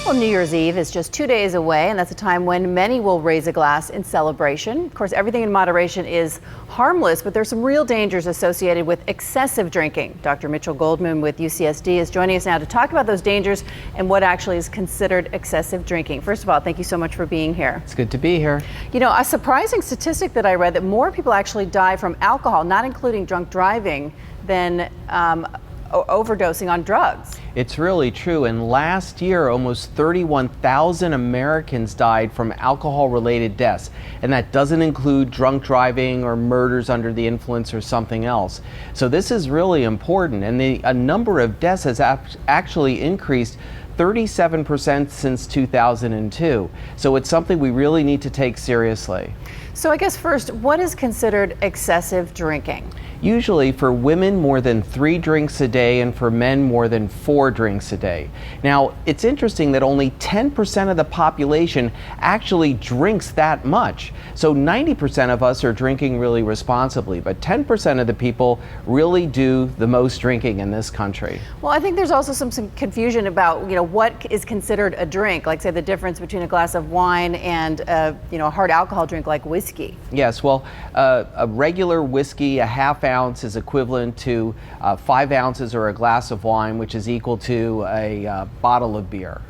Well, New Year's Eve is just 2 days away, and that's a time when many will raise a glass in celebration. Of course, everything in moderation is harmless, but there's some real dangers associated with excessive drinking. Dr. Mitchel Goldman with UCSD is joining us now to talk about those dangers and what actually is considered excessive drinking. First of all, thank you so much for being here. It's good to be here. You know, a surprising statistic that I read that more people actually die from alcohol, not including drunk driving, than overdosing on drugs. It's really true. And last year, almost 31,000 Americans died from alcohol-related deaths. And that doesn't include drunk driving or murders under the influence or something else. So this is really important. And a number of deaths has actually increased 37% since 2002. So it's something we really need to take seriously. So I guess first, what is considered excessive drinking? Usually for women more than 3 drinks a day and for men more than 4 drinks a day. Now, it's interesting that only 10% of the population actually drinks that much. So 90% of us are drinking really responsibly, but 10% of the people really do the most drinking in this country. Well, I think there's also some confusion about, what is considered a drink, like say the difference between a glass of wine and a hard alcohol drink like whiskey. Yes, well, a regular whiskey, a half ounce is equivalent to 5 ounces or a glass of wine, which is equal to a bottle of beer.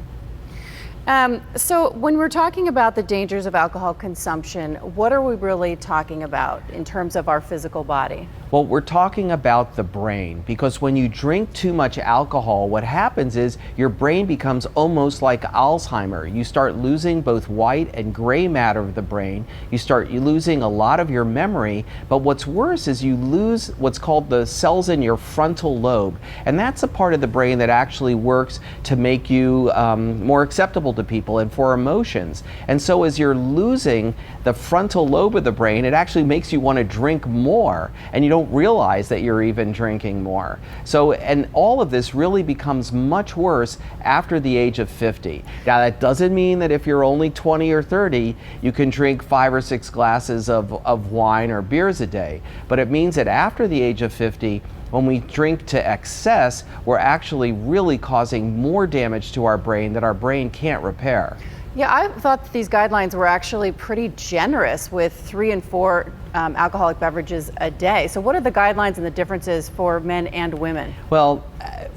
So when we're talking about the dangers of alcohol consumption, what are we really talking about in terms of our physical body? Well, we're talking about the brain, because when you drink too much alcohol, what happens is your brain becomes almost like Alzheimer. You start losing both white and gray matter of the brain. You start losing a lot of your memory, but what's worse is you lose what's called the cells in your frontal lobe, and that's a part of the brain that actually works to make you more acceptable to people and for emotions. And so as you're losing the frontal lobe of the brain, it actually makes you want to drink more, and you don't realize that you're even drinking more. So, and all of this really becomes much worse after the age of 50. Now, that doesn't mean that if you're only 20 or 30, you can drink 5 or 6 glasses of wine or beers a day. But it means that after the age of 50, when we drink to excess, we're actually really causing more damage to our brain that our brain can't repair. Yeah, I thought that these guidelines were actually pretty generous with 3 and 4 alcoholic beverages a day. So what are the guidelines and the differences for men and women? Well,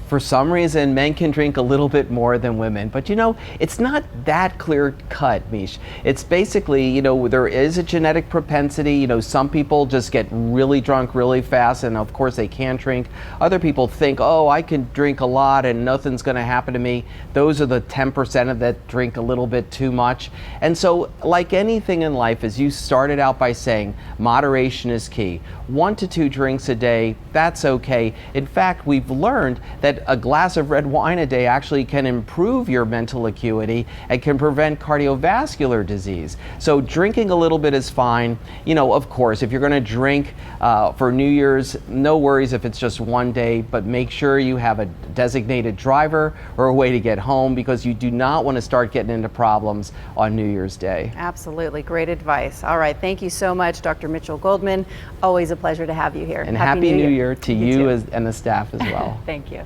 for some reason, men can drink a little bit more than women, but it's not that clear cut, Mish. It's basically, there is a genetic propensity. Some people just get really drunk really fast, and of course they can't drink. Other people think, oh, I can drink a lot and nothing's going to happen to me. Those are the 10% of that drink a little bit too much. And so, like anything in life, as you started out by saying, moderation is key. 1 to 2 drinks a day, that's okay. In fact, we've learned that a glass of red wine a day actually can improve your mental acuity and can prevent cardiovascular disease. So drinking a little bit is fine. Of course, if you're going to drink for New Year's, no worries if it's just 1 day, but make sure you have a designated driver or a way to get home, because you do not want to start getting into problems on New Year's Day. Absolutely. Great advice. All right. Thank you so much, Dr. Mitchel Goldman. Always a pleasure to have you here. And Happy New Year to you too. and the staff as well. Thank you.